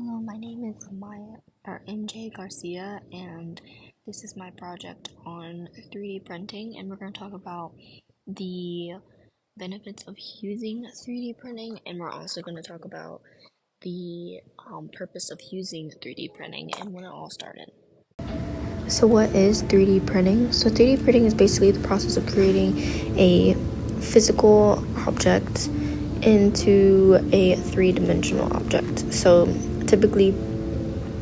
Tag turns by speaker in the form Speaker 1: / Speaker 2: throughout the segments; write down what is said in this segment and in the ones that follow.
Speaker 1: Hello, my name is MJ Garcia, and this is my project on 3D printing, and we're going to talk about the benefits of using 3D printing, and we're also going to talk about the purpose of using 3D printing and when it all started. So what is 3D printing? So 3D printing is basically the process of creating a physical object into a three-dimensional object. So typically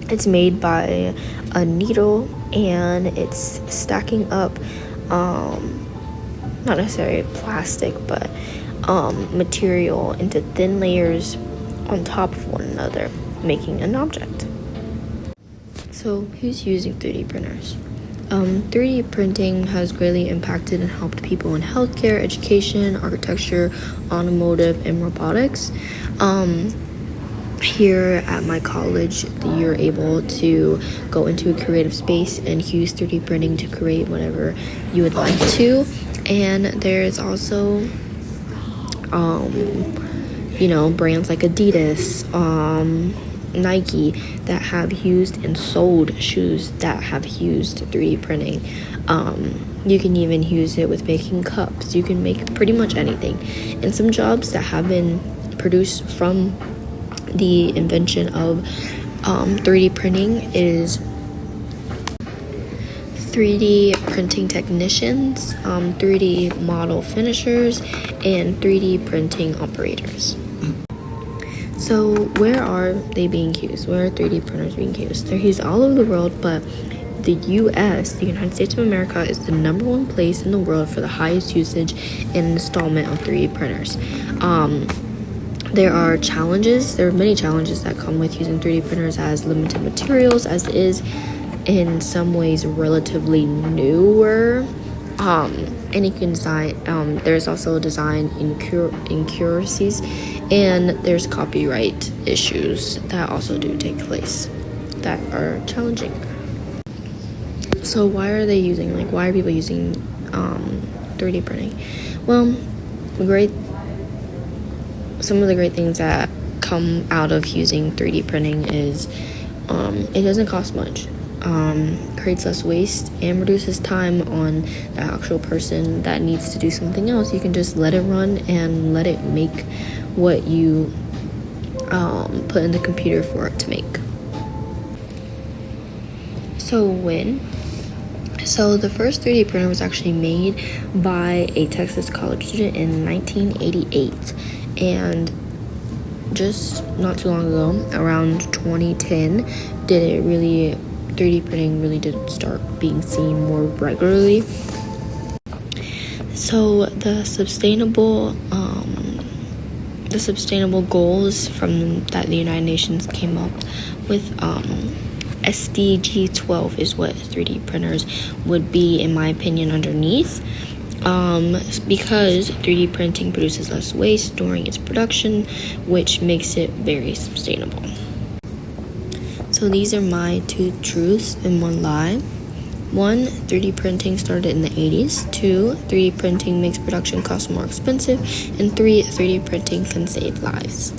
Speaker 1: it's made by a needle and it's stacking up not necessarily plastic but material into thin layers on top of one another, making an object. So who's using 3D printers? 3D printing has greatly impacted and helped people in healthcare, education, architecture, automotive, and robotics. Here at my college, you're able to go into a creative space and use 3D printing to create whatever you would like to. And there's also, brands like Adidas, Nike that have used and sold shoes that have used 3D printing. You can even use it with making cups. You can make pretty much anything. And some jobs that have been produced from the invention of 3D printing is 3D printing technicians, 3D model finishers, and 3D printing operators. So where are they being used? Where are 3D printers being used? They're used all over the world, but the US, the United States of America, is the #1 place in the world for the highest usage and installment of 3D printers. There are challenges. There are many challenges that come with using 3D printers, as limited materials, as it is in some ways relatively newer. And you can design, there's also design inaccuracies, and there's copyright issues that also do take place that are challenging. So why are people using 3D printing? Well, some of the great things that come out of using 3D printing is it doesn't cost much, creates less waste, and reduces time on the actual person that needs to do something else. You can just let it run and let it make what you put in the computer for it to make. So the first 3D printer was actually made by a Texas college student in 1988. And just not too long ago, around 2010, 3D printing really did start being seen more regularly. So the sustainable goals from that the United Nations came up with, SDG 12 is what 3D printers would be, in my opinion, underneath. Because 3D printing produces less waste during its production, which makes it very sustainable. So these are my 2 truths and 1 lie. 1, 3D printing started in the 80s. 2, 3D printing makes production costs more expensive. And 3, 3D printing can save lives.